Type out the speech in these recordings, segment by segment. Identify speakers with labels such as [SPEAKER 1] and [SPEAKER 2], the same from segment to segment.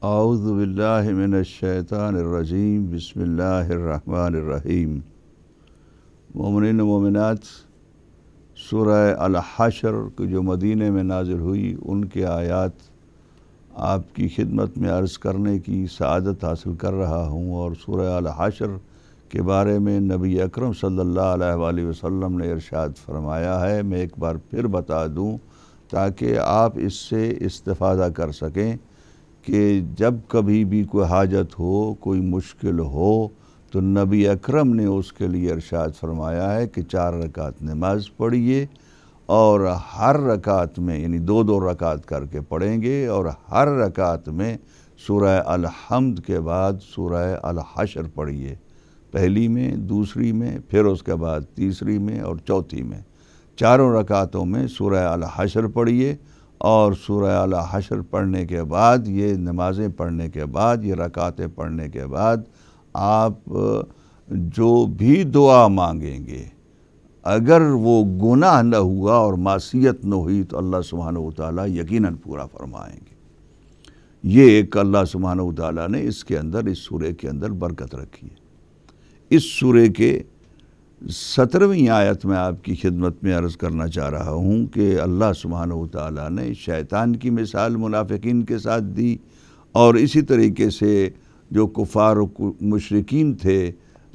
[SPEAKER 1] اعوذ باللہ من الشیطان الرجیم بسم اللہ الرحمن الرحیم۔ مومنین و مومنات، سورہ الحشر کی جو مدینہ میں نازل ہوئی ان کے آیات آپ کی خدمت میں عرض کرنے کی سعادت حاصل کر رہا ہوں، اور سورہ الحشر کے بارے میں نبی اکرم صلی اللہ علیہ وآلہ وسلم نے ارشاد فرمایا ہے۔ میں ایک بار پھر بتا دوں تاکہ آپ اس سے استفادہ کر سکیں کہ جب کبھی بھی کوئی حاجت ہو، کوئی مشکل ہو، تو نبی اکرم نے اس کے لیے ارشاد فرمایا ہے کہ 4 رکعت نماز پڑھیے، اور ہر رکعت میں یعنی 2 رکعت کر کے پڑھیں گے، اور ہر رکعت میں سورہ الحمد کے بعد سورہ الحشر پڑھیے، پہلی میں، دوسری میں، پھر اس کے بعد تیسری میں اور چوتھی میں۔ 4 رکعتوں میں سورہ الحشر پڑھیے، اور سورہ الحشر پڑھنے کے بعد، یہ نمازیں پڑھنے کے بعد، یہ رکعتیں پڑھنے کے بعد آپ جو بھی دعا مانگیں گے، اگر وہ گناہ نہ ہوا اور معصیت نہ ہوئی تو اللہ سبحانہ وتعالیٰ یقیناً پورا فرمائیں گے۔ یہ ایک اللہ سبحانہ وتعالیٰ نے اس کے اندر، اس سورے کے اندر برکت رکھی ہے۔ اس سورے کے 17ویں آیت میں آپ کی خدمت میں عرض کرنا چاہ رہا ہوں کہ اللہ سبحانہ وتعالیٰ نے شیطان کی مثال منافقین کے ساتھ دی، اور اسی طریقے سے جو کفار و مشرکین تھے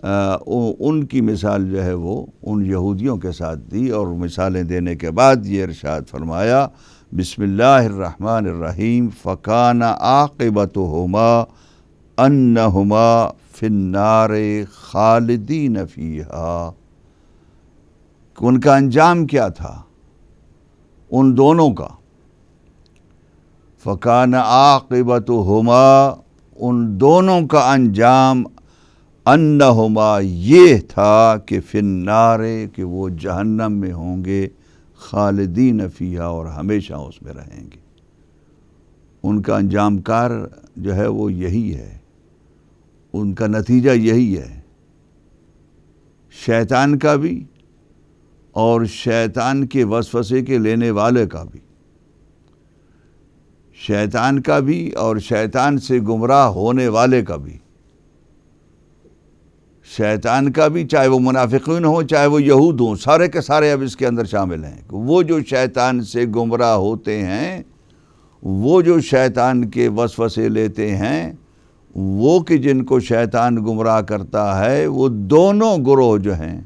[SPEAKER 1] ان کی مثال جو ہے وہ ان یہودیوں کے ساتھ دی، اور مثالیں دینے کے بعد یہ ارشاد فرمایا، بسم اللہ الرحمن الرحیم، فَكَانَ عَاقِبَتُهُمَا أَنَّهُمَا فِي النَّارِ خَالِدِينَ فِيهَا۔ ان کا انجام کیا تھا ان دونوں کا؟ فَكَانَ عَاقِبَتُهُمَا، ان دونوں کا انجام، انہما، یہ تھا کہ فی النار، کہ وہ جہنم میں ہوں گے، خالدین فیہا، اور ہمیشہ اس میں رہیں گے۔ ان کا انجام کار جو ہے وہ یہی ہے، ان کا نتیجہ یہی ہے، شیطان کا بھی اور شیطان کے وسوسے کے لینے والے کا بھی، شیطان کا بھی اور شیطان سے گمراہ ہونے والے کا بھی، شیطان کا بھی، چاہے وہ منافقین ہوں چاہے وہ یہود ہوں، سارے کے سارے اب اس کے اندر شامل ہیں۔ وہ جو شیطان سے گمراہ ہوتے ہیں، وہ جو شیطان کے وسوسے لیتے ہیں، وہ کہ جن کو شیطان گمراہ کرتا ہے، وہ دونوں گروہ جو ہیں،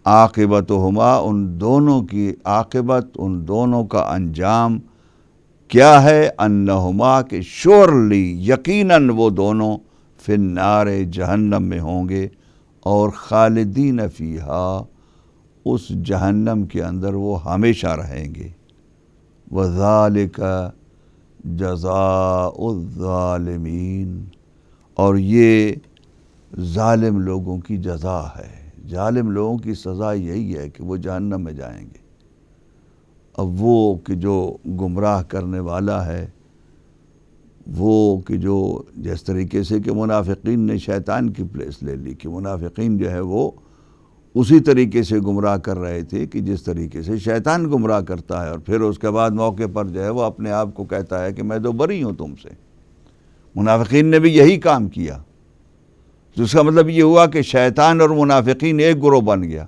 [SPEAKER 1] عاقبتہما، ان دونوں کی عاقبت، ان دونوں کا انجام کیا ہے؟ انہما، کہ شورلی، یقیناً وہ دونوں فی النار، جہنم میں ہوں گے، اور خالدین فیہا، اس جہنم کے اندر وہ ہمیشہ رہیں گے۔ وذالک جزاء الظالمین، اور یہ ظالم لوگوں کی جزا ہے، ظالم لوگوں کی سزا یہی ہے کہ وہ جہنم میں جائیں گے۔ اب وہ کہ جو گمراہ کرنے والا ہے، وہ کہ جو جس طریقے سے کہ منافقین نے شیطان کی پلیس لے لی، کہ منافقین جو ہے وہ اسی طریقے سے گمراہ کر رہے تھے کہ جس طریقے سے شیطان گمراہ کرتا ہے، اور پھر اس کے بعد موقع پر جو ہے وہ اپنے آپ کو کہتا ہے کہ میں تو بری ہوں تم سے۔ منافقین نے بھی یہی کام کیا، جس کا مطلب یہ ہوا کہ شیطان اور منافقین ایک گروہ بن گیا،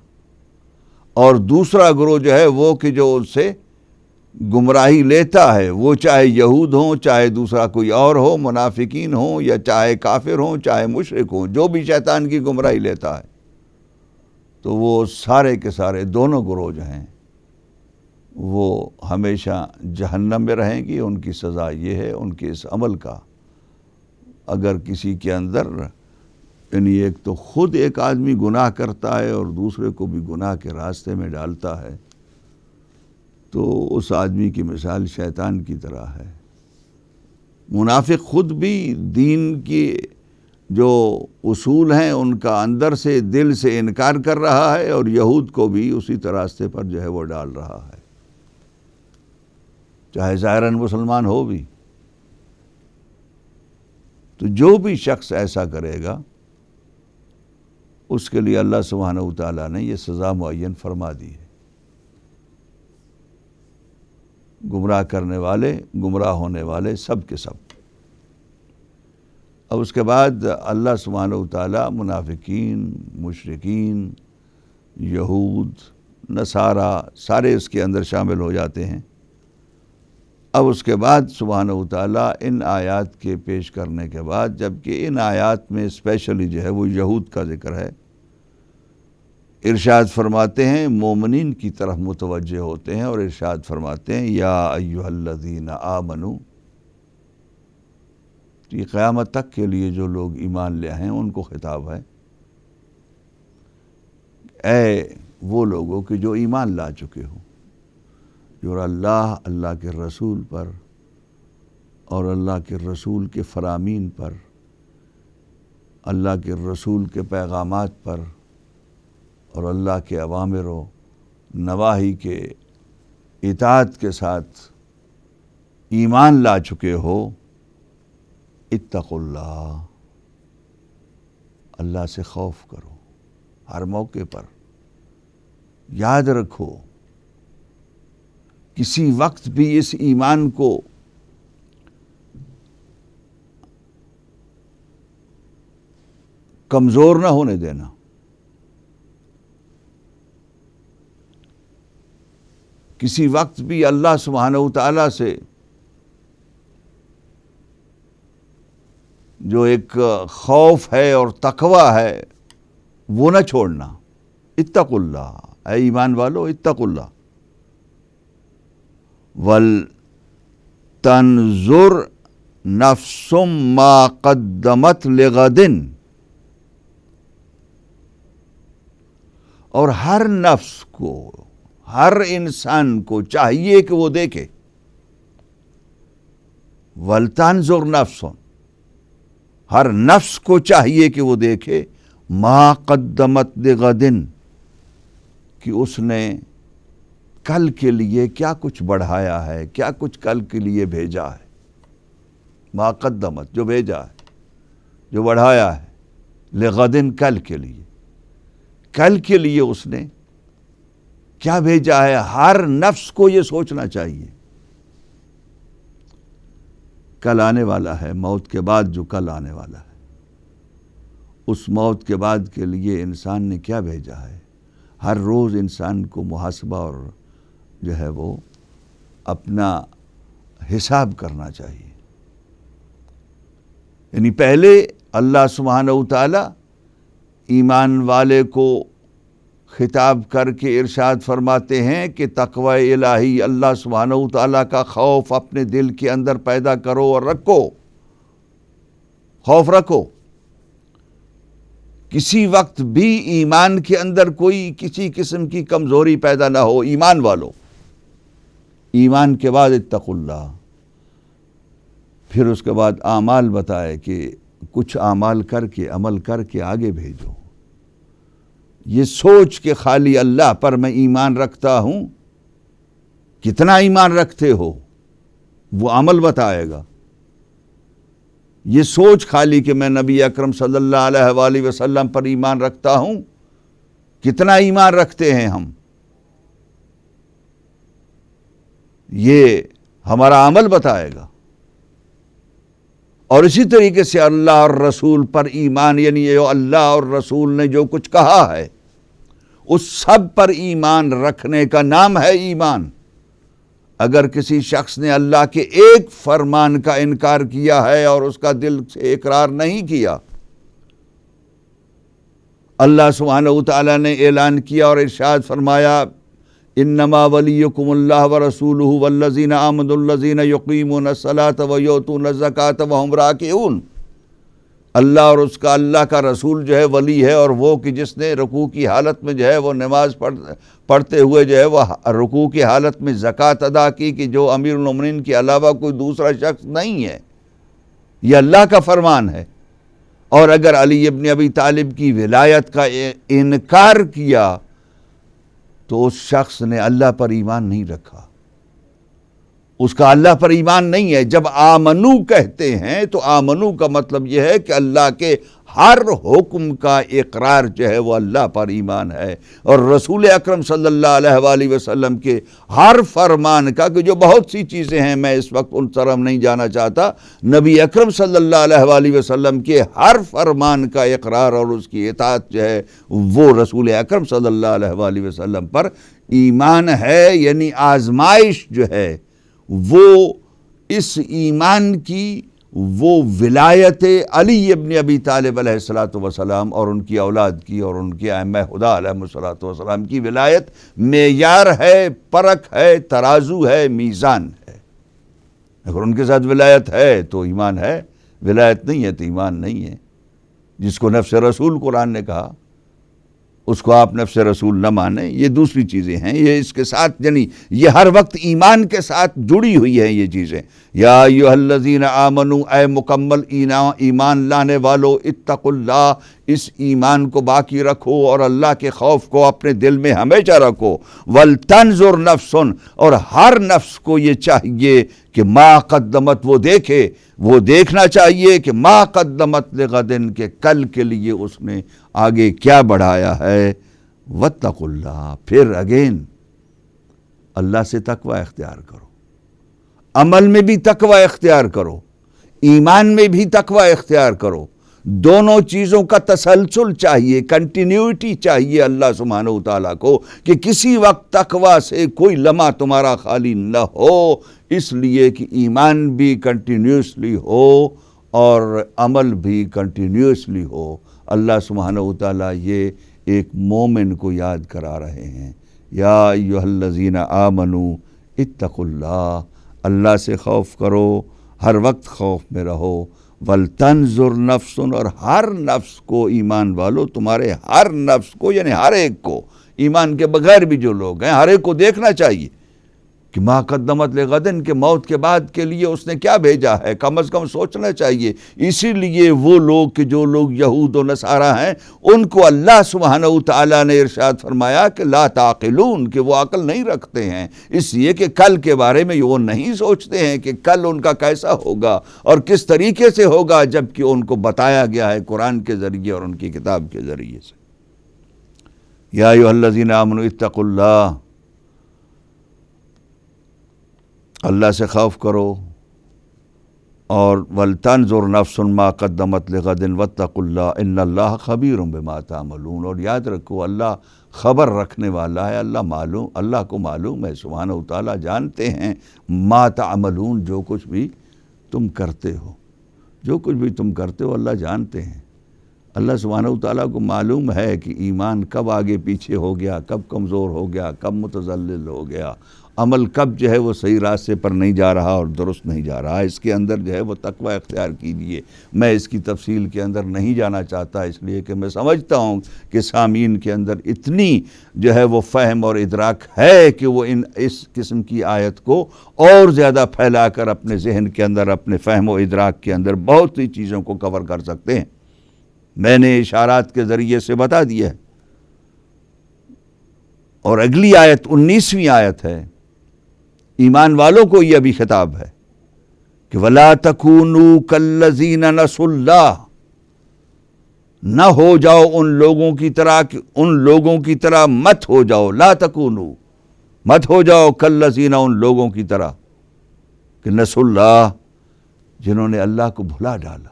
[SPEAKER 1] اور دوسرا گروہ جو ہے وہ کہ جو ان سے گمراہی لیتا ہے، وہ چاہے یہود ہوں چاہے دوسرا کوئی اور ہو، منافقین ہوں یا چاہے کافر ہوں چاہے مشرک ہوں، جو بھی شیطان کی گمراہی لیتا ہے، تو وہ سارے کے سارے دونوں گروہ جو ہیں وہ ہمیشہ جہنم میں رہیں گی۔ ان کی سزا یہ ہے، ان کے اس عمل کا، اگر کسی کے اندر یعنی ایک تو خود ایک آدمی گناہ کرتا ہے اور دوسرے کو بھی گناہ کے راستے میں ڈالتا ہے، تو اس آدمی کی مثال شیطان کی طرح ہے۔ منافق خود بھی دین کی جو اصول ہیں ان کا اندر سے دل سے انکار کر رہا ہے، اور یہود کو بھی اسی راستے پر جو ہے وہ ڈال رہا ہے، چاہے ظاہراً مسلمان ہو بھی۔ تو جو بھی شخص ایسا کرے گا اس کے لیے اللہ سبحانہ وتعالیٰ نے یہ سزا معین فرما دی ہے۔ گمراہ کرنے والے، گمراہ ہونے والے، سب کے سب۔ اب اس کے بعد اللہ سبحانہ و تعالیٰ منافقین، مشرکین، یہود، نصارہ سارے اس کے اندر شامل ہو جاتے ہیں۔ اب اس کے بعد سبحانہ و تعالیٰ ان آیات کے پیش کرنے کے بعد، جبکہ ان آیات میں اسپیشلی جو ہے وہ یہود کا ذکر ہے، ارشاد فرماتے ہیں، مومنین کی طرف متوجہ ہوتے ہیں اور ارشاد فرماتے ہیں یا ایھا الذین آمنوا، یہ قیامت تک کے لیے جو لوگ ایمان لے ہیں ان کو خطاب ہے، اے وہ لوگوں کہ جو ایمان لا چکے ہو، جو اللہ کے رسول پر اور اللہ کے رسول کے فرامین پر، اللہ کے رسول کے پیغامات پر اور اللہ کے اوامر و نواہی کے اطاعت کے ساتھ ایمان لا چکے ہو، اتقوا اللہ، اللہ سے خوف کرو، ہر موقع پر یاد رکھو، کسی وقت بھی اس ایمان کو کمزور نہ ہونے دینا۔ کسی وقت بھی اللہ سبحانہ و تعالیٰ سے جو ایک خوف ہے اور تقوی ہے وہ نہ چھوڑنا۔ اتقوا اللہ، اے ایمان والو اتقوا اللہ، وَلْتَنْظُرْ نَفْسٌ مَا قَدَّمَتْ لِغَدٍ، اور ہر نفس کو، ہر انسان کو چاہیے کہ وہ دیکھے، وَلْتَنْظُرْ نَفْسٌ، ہر نفس کو چاہیے کہ وہ دیکھے، مَا قَدَّمَتْ لِغَدٍ، کہ اس نے کل کے لیے کیا کچھ بڑھایا ہے، کیا کچھ کل کے لیے بھیجا ہے۔ ما قدمت، جو بھیجا ہے، جو بڑھایا ہے، لغدن، کل کے لیے، کل کے لیے اس نے کیا بھیجا ہے۔ ہر نفس کو یہ سوچنا چاہیے، کل آنے والا ہے، موت کے بعد جو کل آنے والا ہے، اس موت کے بعد کے لیے انسان نے کیا بھیجا ہے۔ ہر روز انسان کو محاسبہ اور جو ہے وہ اپنا حساب کرنا چاہیے۔ یعنی پہلے اللہ سبحانہ و تعالی ایمان والے کو خطاب کر کے ارشاد فرماتے ہیں کہ تقوی الہی، اللہ سبحانہ و تعالیٰ کا خوف اپنے دل کے اندر پیدا کرو اور رکھو، خوف رکھو۔ کسی وقت بھی ایمان کے اندر کوئی کسی قسم کی کمزوری پیدا نہ ہو۔ ایمان والو، ایمان کے بعد اتقوا اللہ، پھر اس کے بعد اعمال بتائے کہ کچھ اعمال کر کے، عمل کر کے آگے بھیجو۔ یہ سوچ کہ خالی اللہ پر میں ایمان رکھتا ہوں، کتنا ایمان رکھتے ہو وہ عمل بتائے گا۔ یہ سوچ خالی کہ میں نبی اکرم صلی اللہ علیہ وآلہ وسلم پر ایمان رکھتا ہوں، کتنا ایمان رکھتے ہیں ہم، یہ ہمارا عمل بتائے گا۔ اور اسی طریقے سے اللہ اور رسول پر ایمان، یعنی یہ اللہ اور رسول نے جو کچھ کہا ہے اس سب پر ایمان رکھنے کا نام ہے ایمان۔ اگر کسی شخص نے اللہ کے ایک فرمان کا انکار کیا ہے اور اس کا دل سے اقرار نہیں کیا، اللہ سبحانہ وتعالی نے اعلان کیا اور ارشاد فرمایا انما ولیکم اللہ ورسولہ والذین آمنوا الذین یقیمون الصلاۃ ویؤتون الزکاۃ وہم راکعون۔ اللہ اور اس کا اللہ کا رسول جو ہے ولی ہے، اور وہ کہ جس نے رکوع کی حالت میں جو ہے وہ نماز پڑھتے ہوئے جو ہے وہ رکوع کی حالت میں زکوٰۃ ادا کی، کہ جو امیر المومنین کے علاوہ کوئی دوسرا شخص نہیں ہے، یہ اللہ کا فرمان ہے۔ اور اگر علی ابن ابی طالب کی ولایت کا انکار کیا تو اس شخص نے اللہ پر ایمان نہیں رکھا، اس کا اللہ پر ایمان نہیں ہے۔ جب آمنو کہتے ہیں تو آمنو کا مطلب یہ ہے کہ اللہ کے ہر حکم کا اقرار جو ہے وہ اللہ پر ایمان ہے، اور رسول اکرم صلی اللہ علیہ وآلہ وسلم کے ہر فرمان کا، کہ جو بہت سی چیزیں ہیں میں اس وقت ان طرف نہیں جانا چاہتا، نبی اکرم صلی اللہ علیہ وآلہ وسلم کے ہر فرمان کا اقرار اور اس کی اطاعت جو ہے وہ رسول اکرم صلی اللہ علیہ وآلہ وسلم پر ایمان ہے۔ یعنی آزمائش جو ہے وہ اس ایمان کی، وہ ولایت علی ابن ابی طالب علیہ السلام اور ان کی اولاد کی اور ان کے ائمہ خدا علیہ السلام کی ولایت معیار ہے، پرکھ ہے، ترازو ہے، میزان ہے۔ اگر ان کے ساتھ ولایت ہے تو ایمان ہے، ولایت نہیں ہے تو ایمان نہیں ہے۔ جس کو نفس رسول قرآن نے کہا اس کو آپ نفس رسول نہ مانیں، یہ دوسری چیزیں ہیں، یہ اس کے ساتھ یعنی یہ ہر وقت ایمان کے ساتھ جڑی ہوئی ہیں یہ چیزیں۔ یا ایھا الذین آمنوا، اے مکمل ایمان لانے والو، اتقوا اللہ، اس ایمان کو باقی رکھو اور اللہ کے خوف کو اپنے دل میں ہمیشہ رکھو۔ ولتنظر نفس، اور ہر نفس کو یہ چاہیے کہ ما قدمت، وہ دیکھنا چاہیے کہ ما قدمت لغدن، کہ کل کے لیے اس نے آگے کیا بڑھایا ہے۔ واتقوا اللہ، پھر اگین اللہ سے تقوی اختیار کرو، عمل میں بھی تقوی اختیار کرو، ایمان میں بھی تقوی اختیار کرو۔ دونوں چیزوں کا تسلسل چاہیے، کنٹینیوٹی چاہیے اللہ سبحانہ وتعالیٰ کو، کہ کسی وقت تقوی سے کوئی لمحہ تمہارا خالی نہ ہو، اس لیے کہ ایمان بھی کنٹینیوسلی ہو اور عمل بھی کنٹینیوسلی ہو۔ اللہ سبحانہ وتعالیٰ یہ ایک مومن کو یاد کرا رہے ہیں۔ یا ایھا الذین آمنوا اتقوا اللہ، اللہ سے خوف کرو، ہر وقت خوف میں رہو۔ ولتنظر نفس، اور ہر نفس کو، ایمان والو تمہارے ہر نفس کو، یعنی ہر ایک کو، ایمان کے بغیر بھی جو لوگ ہیں ہر ایک کو دیکھنا چاہیے کہ ما قدمت لغدن، کہ موت کے بعد کے لیے اس نے کیا بھیجا ہے، کم از کم سوچنا چاہیے۔ اسی لیے وہ لوگ کہ جو لوگ یہود و نصارہ ہیں ان کو اللہ سبحانہ وتعالیٰ نے ارشاد فرمایا کہ لا تعقلون، کہ وہ عقل نہیں رکھتے ہیں، اس لیے کہ کل کے بارے میں وہ نہیں سوچتے ہیں کہ کل ان کا کیسا ہوگا اور کس طریقے سے ہوگا، جبکہ ان کو بتایا گیا ہے قرآن کے ذریعے اور ان کی کتاب کے ذریعے سے۔ یا ایھا الذین آمنوا اتقوا اللہ، اللہ سے خوف کرو، اور ولتنظر نفس ما قدمت لغد واتقوا اللہ ان اللہ خبیر بما تعملون، اور یاد رکھو اللہ خبر رکھنے والا ہے، اللہ کو معلوم ہے، سبحانہ وتعالیٰ جانتے ہیں ما تعملون، جو کچھ بھی تم کرتے ہو، جو کچھ بھی تم کرتے ہو اللہ جانتے ہیں۔ اللہ سبحانہ وتعالیٰ کو معلوم ہے کہ ایمان کب آگے پیچھے ہو گیا، کب کمزور ہو گیا، کب متزلزل ہو گیا، عمل کب جو ہے وہ صحیح راستے پر نہیں جا رہا اور درست نہیں جا رہا۔ اس کے اندر جو ہے وہ تقوی اختیار کیجیے۔ میں اس کی تفصیل کے اندر نہیں جانا چاہتا، اس لیے کہ میں سمجھتا ہوں کہ سامعین کے اندر اتنی جو ہے وہ فہم اور ادراک ہے کہ وہ اس قسم کی آیت کو اور زیادہ پھیلا کر اپنے ذہن کے اندر، اپنے فہم و ادراک کے اندر بہت سی چیزوں کو کور کر سکتے ہیں۔ میں نے اشارات کے ذریعے سے بتا دیا ہے، اور اگلی آیت 19ویں آیت ہے، ایمان والوں کو یہ بھی خطاب ہے کہ وَلَا تَكُونُوا كَالَّذِينَ نَسُوا اللَّهَ، نہ ہو جاؤ ان لوگوں کی طرح مت ہو جاؤ، لا تکونوا، مت ہو جاؤ کالذین، ان لوگوں کی طرح کہ نسوا اللہ، جنہوں نے اللہ کو بھلا ڈالا،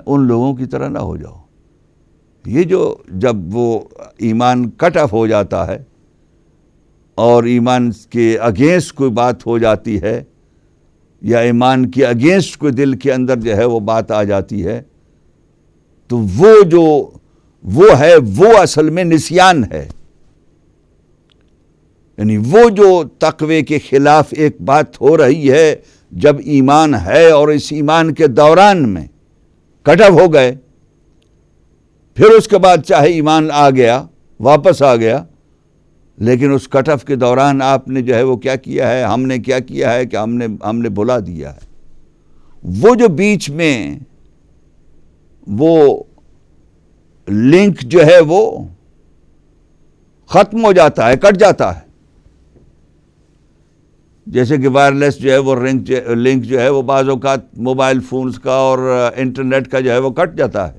[SPEAKER 1] ان لوگوں کی طرح نہ ہو جاؤ۔ یہ جب وہ ایمان کٹ آف ہو جاتا ہے اور ایمان کے اگینسٹ کوئی بات ہو جاتی ہے، یا ایمان کے اگینسٹ کوئی دل کے اندر جو ہے وہ بات آ جاتی ہے، تو وہ ہے وہ اصل میں نسیان ہے۔ یعنی وہ جو تقوی کے خلاف ایک بات ہو رہی ہے، جب ایمان ہے اور اس ایمان کے دوران میں کٹ آف ہو گئے، پھر اس کے بعد چاہے ایمان آ گیا، واپس آ گیا، لیکن اس کٹ آف کے دوران آپ نے جو ہے وہ کیا کیا ہے، ہم نے کیا کیا ہے کہ ہم نے بھلا دیا ہے۔ وہ جو بیچ میں وہ لنک جو ہے وہ ختم ہو جاتا ہے، کٹ جاتا ہے، جیسے کہ وائرلیس جو ہے وہ لنک جو ہے وہ بعض اوقات موبائل فونز کا اور انٹرنیٹ کا جو ہے وہ کٹ جاتا ہے،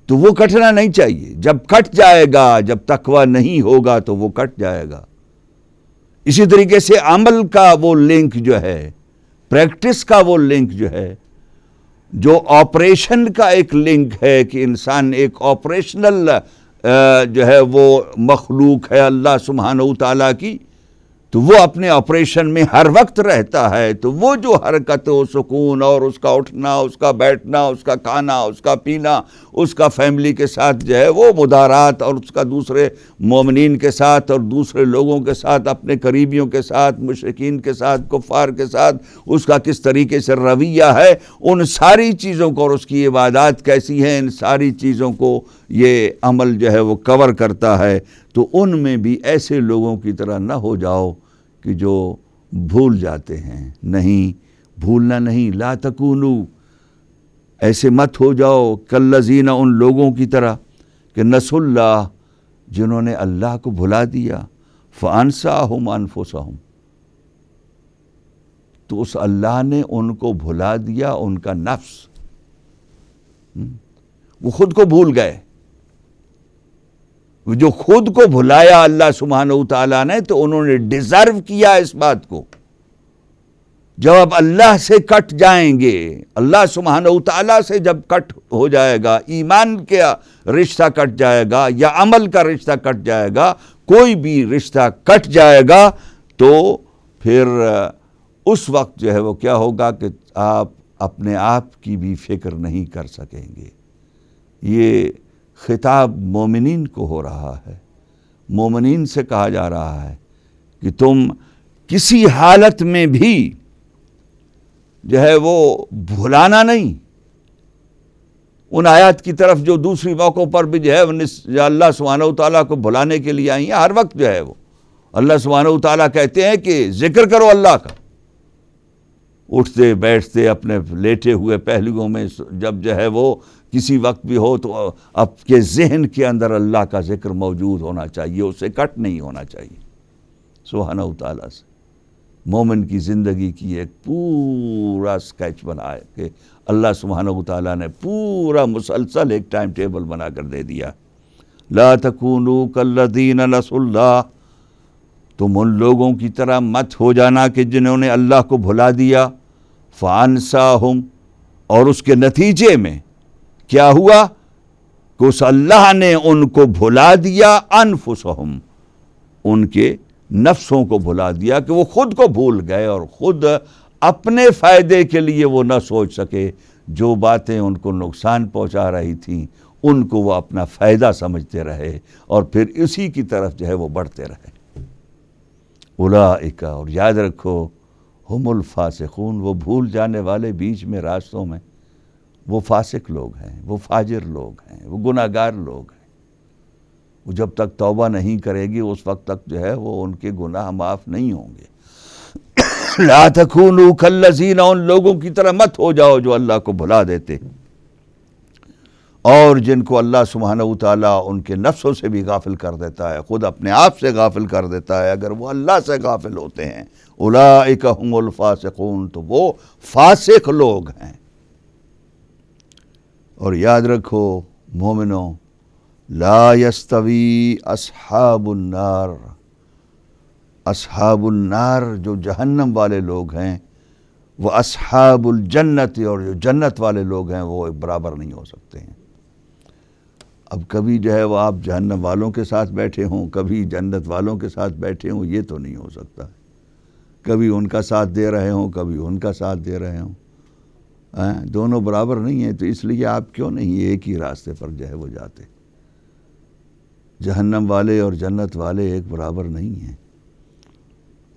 [SPEAKER 1] تو وہ کٹنا نہیں چاہیے. جب کٹ جائے گا، جب تقویٰ نہیں ہوگا تو وہ کٹ جائے گا. اسی طریقے سے عمل کا وہ لنک جو ہے، پریکٹس کا وہ لنک جو ہے، جو آپریشن کا ایک لنک ہے کہ انسان ایک آپریشنل جو ہے وہ مخلوق ہے اللہ سبحانہ و تعالیٰ کی، تو وہ اپنے آپریشن میں ہر وقت رہتا ہے. تو وہ جو حرکت و سکون اور اس کا اٹھنا، اس کا بیٹھنا، اس کا کھانا، اس کا پینا، اس کا فیملی کے ساتھ جو ہے وہ مدارات، اور اس کا دوسرے مومنین کے ساتھ اور دوسرے لوگوں کے ساتھ، اپنے قریبیوں کے ساتھ، مشرکین کے ساتھ، کفار کے ساتھ اس کا کس طریقے سے رویہ ہے، ان ساری چیزوں کو، اور اس کی عبادات کیسی ہیں، ان ساری چیزوں کو یہ عمل جو ہے وہ کور کرتا ہے. تو ان میں بھی ایسے لوگوں کی طرح نہ ہو جاؤ کہ جو بھول جاتے ہیں. نہیں، بھولنا نہیں. لا تکونو، ایسے مت ہو جاؤ کالذین، ان لوگوں کی طرح کہ نسوا اللہ، جنہوں نے اللہ کو بھلا دیا. فانساہم انفسہم، تو اس اللہ نے ان کو بھلا دیا ان کا نفس. وہ خود کو بھول گئے. جو خود کو بھلایا اللہ سبحانہ و تعالیٰ نے، تو انہوں نے ڈیزرو کیا اس بات کو. جب اب اللہ سے کٹ جائیں گے، اللہ سبحانہ و تعالیٰ سے جب کٹ ہو جائے گا، ایمان کا رشتہ کٹ جائے گا یا عمل کا رشتہ کٹ جائے گا، کوئی بھی رشتہ کٹ جائے گا، تو پھر اس وقت جو ہے وہ کیا ہوگا کہ آپ اپنے آپ کی بھی فکر نہیں کر سکیں گے. یہ خطاب مومنین کو ہو رہا ہے. مومنین سے کہا جا رہا ہے کہ تم کسی حالت میں بھی جو ہے وہ بھلانا نہیں. ان آیات کی طرف جو دوسری موقعوں پر بھی جو ہے اللہ سبحانہ و تعالیٰ کو بھلانے کے لیے آئی ہیں، ہر وقت جو ہے وہ اللہ سبحانہ و تعالیٰ کہتے ہیں کہ ذکر کرو اللہ کا. اٹھتے بیٹھتے اپنے لیٹے ہوئے پہلوؤں میں جب جو ہے وہ کسی وقت بھی ہو تو آپ کے ذہن کے اندر اللہ کا ذکر موجود ہونا چاہیے، اسے کٹ نہیں ہونا چاہیے. سبحانہ و تعالیٰ سے مومن کی زندگی کی ایک پورا سکیچ بنائے کہ اللہ سبحانہ و تعالیٰ نے پورا مسلسل ایک ٹائم ٹیبل بنا کر دے دیا. لا تکونوا کالذین نسوا اللہ، تم ان لوگوں کی طرح مت ہو جانا کہ جنہوں نے اللہ کو بھلا دیا. فانساہم، اور اس کے نتیجے میں کیا ہوا کہ اس اللہ نے ان کو بھلا دیا. انفسہم، ان کے نفسوں کو بھلا دیا، کہ وہ خود کو بھول گئے اور خود اپنے فائدے کے لیے وہ نہ سوچ سکے. جو باتیں ان کو نقصان پہنچا رہی تھیں ان کو وہ اپنا فائدہ سمجھتے رہے اور پھر اسی کی طرف جو ہے وہ بڑھتے رہے. اولئک، اور یاد رکھو، ہم الفاسقون، وہ بھول جانے والے بیچ میں راستوں میں وہ فاسق لوگ ہیں، وہ فاجر لوگ ہیں، وہ گناہ گار لوگ ہیں. وہ جب تک توبہ نہیں کرے گی اس وقت تک جو ہے وہ ان کے گناہ معاف نہیں ہوں گے. لا تکونوا کالذین، ان لوگوں کی طرح مت ہو جاؤ جو اللہ کو بھلا دیتے اور جن کو اللہ سبحانہ و تعالیٰ ان کے نفسوں سے بھی غافل کر دیتا ہے، خود اپنے آپ سے غافل کر دیتا ہے اگر وہ اللہ سے غافل ہوتے ہیں. اولئک هم الفاسقون، تو وہ فاسق لوگ ہیں. اور یاد رکھو مومنوں، لا یستوی اصحاب النار، اصحاب النار جو جہنم والے لوگ ہیں، وہ اصحاب الجنت، اور جو جنت والے لوگ ہیں وہ برابر نہیں ہو سکتے ہیں. اب کبھی جو ہے وہ آپ جہنم والوں کے ساتھ بیٹھے ہوں، کبھی جنت والوں کے ساتھ بیٹھے ہوں، یہ تو نہیں ہو سکتا. کبھی ان کا ساتھ دے رہے ہوں، کبھی ان کا ساتھ دے رہے ہوں، دونوں برابر نہیں ہیں. تو اس لیے آپ کیوں نہیں ایک ہی راستے پر جو ہے وہ جاتے؟ جہنم والے اور جنت والے ایک برابر نہیں ہیں.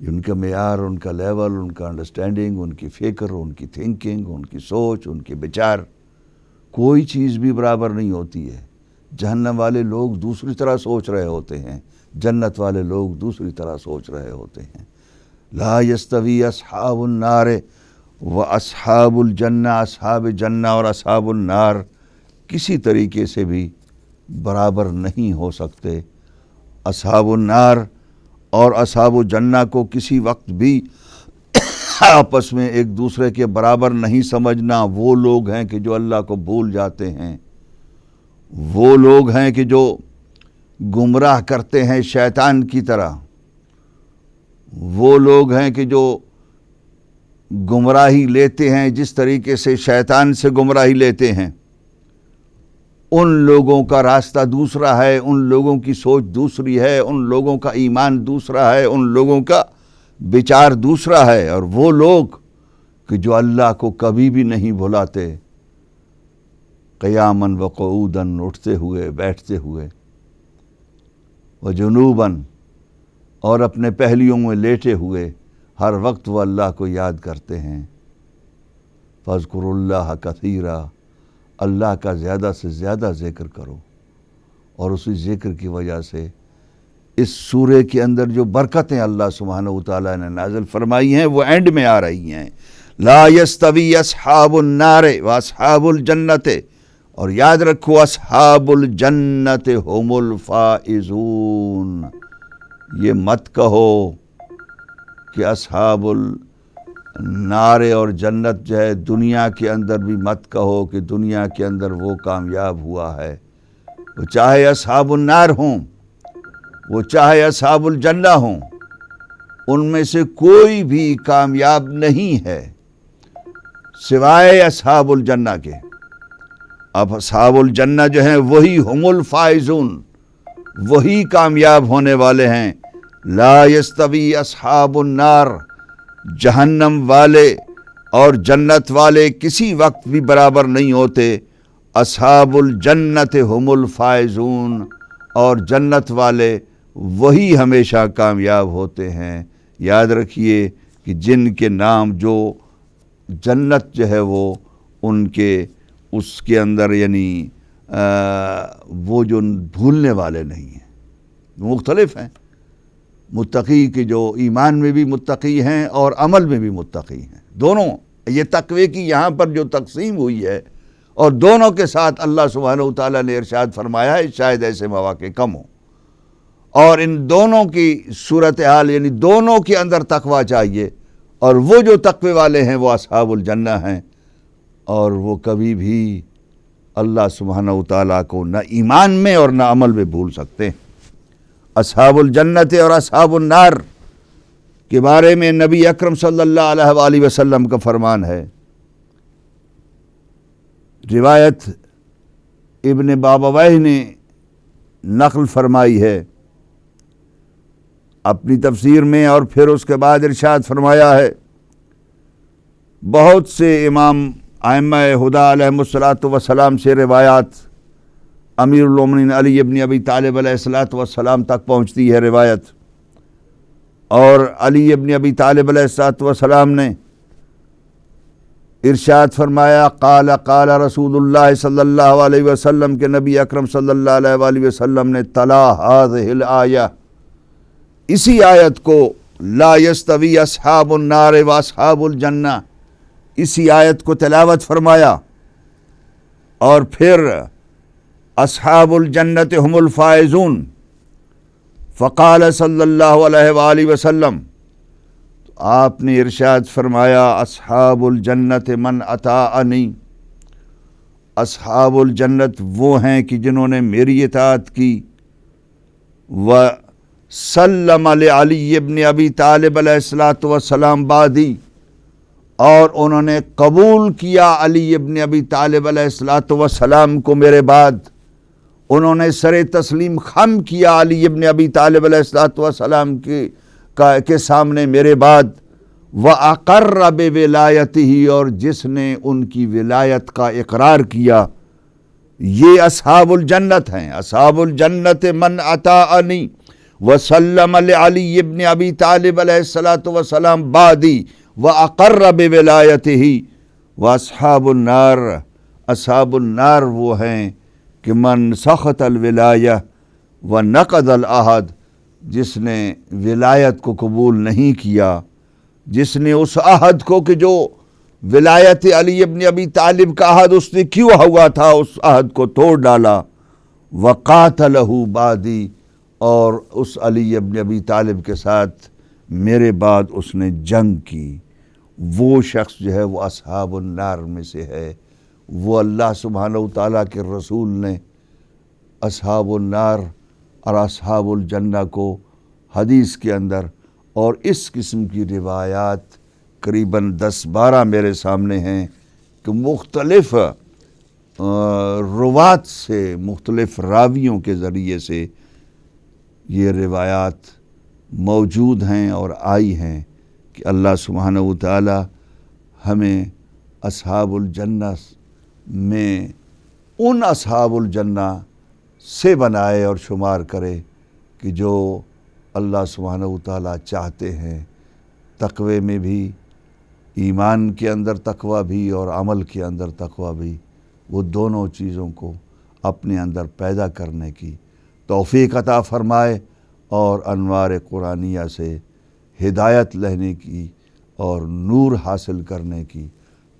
[SPEAKER 1] ان کا معیار، ان کا لیول، ان کا انڈرسٹینڈنگ، ان کی فکر، ان کی تھنکنگ، ان کی سوچ، ان کے بچار، کوئی چیز بھی برابر نہیں ہوتی ہے. جہنم والے لوگ دوسری طرح سوچ رہے ہوتے ہیں، جنت والے لوگ دوسری طرح سوچ رہے ہوتے ہیں. لا یستوی اصحاب النار و اصحاب الجنہ، اصحاب جنہ اور اصحاب النار کسی طریقے سے بھی برابر نہیں ہو سکتے. اصحاب النار اور اصحاب الجنہ کو کسی وقت بھی آپس میں ایک دوسرے کے برابر نہیں سمجھنا۔ وہ لوگ ہیں کہ جو اللہ کو بھول جاتے ہیں، وہ لوگ ہیں کہ جو گمراہ کرتے ہیں شیطان کی طرح، وہ لوگ ہیں کہ جو گمراہی لیتے ہیں جس طریقے سے شیطان سے گمراہی لیتے ہیں۔ ان لوگوں کا راستہ دوسرا ہے، ان لوگوں کی سوچ دوسری ہے، ان لوگوں کا ایمان دوسرا ہے، ان لوگوں کا بچار دوسرا ہے۔ اور وہ لوگ کہ جو اللہ کو کبھی بھی نہیں بھلاتے، قیاماً و قعوداً، اٹھتے ہوئے بیٹھتے ہوئے، و جنوباً، اور اپنے پہلیوں میں لیٹے ہوئے، ہر وقت وہ اللہ کو یاد کرتے ہیں۔ فاذکروا اللہ کثیرا، اللہ کا زیادہ سے زیادہ ذکر کرو۔ اور اسی ذکر کی وجہ سے اس سورے کے اندر جو برکتیں اللہ سبحانہ وتعالیٰ نے نازل فرمائی ہیں وہ اینڈ میں آ رہی ہیں۔ لا یستوی اصحاب النار واصحاب الجنت، اور یاد رکھو اصحاب الجنت هم الفائزون۔ یہ مت کہو کہ اصحاب النار اور جنت جو ہے دنیا کے اندر بھی مت کہو کہ دنیا کے اندر وہ کامیاب ہوا ہے۔ وہ چاہے اصحاب النار ہوں، وہ چاہے اصحاب الجنہ ہوں، ان میں سے کوئی بھی کامیاب نہیں ہے سوائے اصحاب الجنہ کے۔ اب اصحاب الجنہ جو ہیں وہی هم الفائزون، وہی کامیاب ہونے والے ہیں۔ لا یستوی اصحاب النار، جہنم والے اور جنت والے کسی وقت بھی برابر نہیں ہوتے۔ اصحاب الجنت هم الفائزون، اور جنت والے وہی ہمیشہ کامیاب ہوتے ہیں۔ یاد رکھیے کہ جن کے نام جو جنت جو ہے وہ ان کے اس کے اندر یعنی وہ جو بھولنے والے نہیں ہیں، مختلف ہیں۔ متقی کے جو ایمان میں بھی متقی ہیں اور عمل میں بھی متقی ہیں، دونوں۔ یہ تقوی کی یہاں پر جو تقسیم ہوئی ہے، اور دونوں کے ساتھ اللہ سبحانہ وتعالیٰ نے ارشاد فرمایا ہے، شاید ایسے مواقع کم ہوں۔ اور ان دونوں کی صورتحال یعنی دونوں کے اندر تقوی چاہیے، اور وہ جو تقوی والے ہیں وہ اصحاب الجنہ ہیں، اور وہ کبھی بھی اللہ سبحانہ وتعالیٰ کو نہ ایمان میں اور نہ عمل میں بھول سکتے ہیں۔ اصحاب الجنت اور اصحاب النار کے بارے میں نبی اکرم صلی اللہ علیہ وآلہ وسلم کا فرمان ہے۔ روایت ابن بابویہ نے نقل فرمائی ہے اپنی تفسیر میں، اور پھر اس کے بعد ارشاد فرمایا ہے، بہت سے امام ائمہ ہدیٰ علیہم الصلاۃ والسلام سے روایات امیر المومنین علی ابن ابی طالب علیہ الصلاۃ والسلام تک پہنچتی ہے روایت، اور علی ابن ابی طالب علیہ الصلاۃ والسلام نے ارشاد فرمایا، قال قال رسول اللہ صلی اللہ علیہ وسلم، کے نبی اکرم صلی اللہ علیہ وآلہ وسلم نے تلا هذه الآیہ، اسی آیت کو، لا یستوی اصحاب النار واصحاب الجنہ، اسی آیت کو تلاوت فرمایا، اور پھر اصحاب الجنت هم الفائزون، فقال صلی اللہ علیہ وآلہ وسلم، آپ نے ارشاد فرمایا، اصحاب الجنت من اطاعنی، اصحاب الجنت وہ ہیں کہ جنہوں نے میری اطاعت کی، وسلم لعلی ابن ابی طالب علیہ الصلاۃ والسلام بعدی، اور انہوں نے قبول کیا علی ابن ابی طالب علیہ الصلاۃ والسلام کو میرے بعد، انہوں نے سر تسلیم خم کیا علی ابن ابی طالب علیہ الصلاۃ والسلام کے سامنے میرے بعد، وَأَقَرَّ بِوِلَایَتِهِ، اور جس نے ان کی ولایت کا اقرار کیا، یہ اصحاب الجنت ہیں۔ اصحاب الجنت من اطاعنی وسلم لعلی ابن ابی طالب علیہ الصلاۃ والسلام بعدی وَأَقَرَّ بِوِلَایَتِهِ، وَأَصْحَابُ النَّارِ، اصحاب النار وہ ہیں کہ من سخط الولایہ ونقض العہد، جس نے ولایت کو قبول نہیں کیا، جس نے اس عہد کو کہ جو ولایت علی ابن ابی طالب کا عہد اس نے کیا ہوا تھا، اس عہد کو توڑ ڈالا، وقاتلہ بعدی، اور اس علی ابن ابی طالب کے ساتھ میرے بعد اس نے جنگ کی، وہ شخص جو ہے وہ اصحاب النار میں سے ہے۔ وہ اللہ سبحانہ وتعالیٰ کے رسول نے اصحاب النار اور اصحاب الجنہ کو حدیث کے اندر اور اس قسم کی روایات قریباً 10-12 میرے سامنے ہیں کہ مختلف روات سے، مختلف راویوں کے ذریعے سے یہ روایات موجود ہیں اور آئی ہیں کہ اللہ سبحانہ وتعالی ہمیں اصحاب الجنہ میں ان اصحاب الجنہ سے بنائے اور شمار کرے کہ جو اللہ سبحانہ وتعالی چاہتے ہیں، تقوی میں بھی، ایمان کے اندر تقوی بھی اور عمل کے اندر تقوی بھی، وہ دونوں چیزوں کو اپنے اندر پیدا کرنے کی توفیق عطا فرمائے اور انوار قرآنیہ سے ہدایت لینے کی اور نور حاصل کرنے کی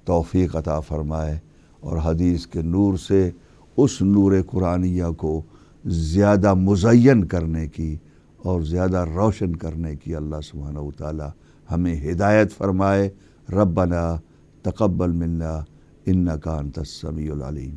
[SPEAKER 1] توفیق عطا فرمائے، اور حدیث کے نور سے اس نور قرآنیہ کو زیادہ مزین کرنے کی اور زیادہ روشن کرنے کی اللہ سبحانہ وتعالی ہمیں ہدایت فرمائے۔ ربنا تقبل منا انک انت السمیع العلیم۔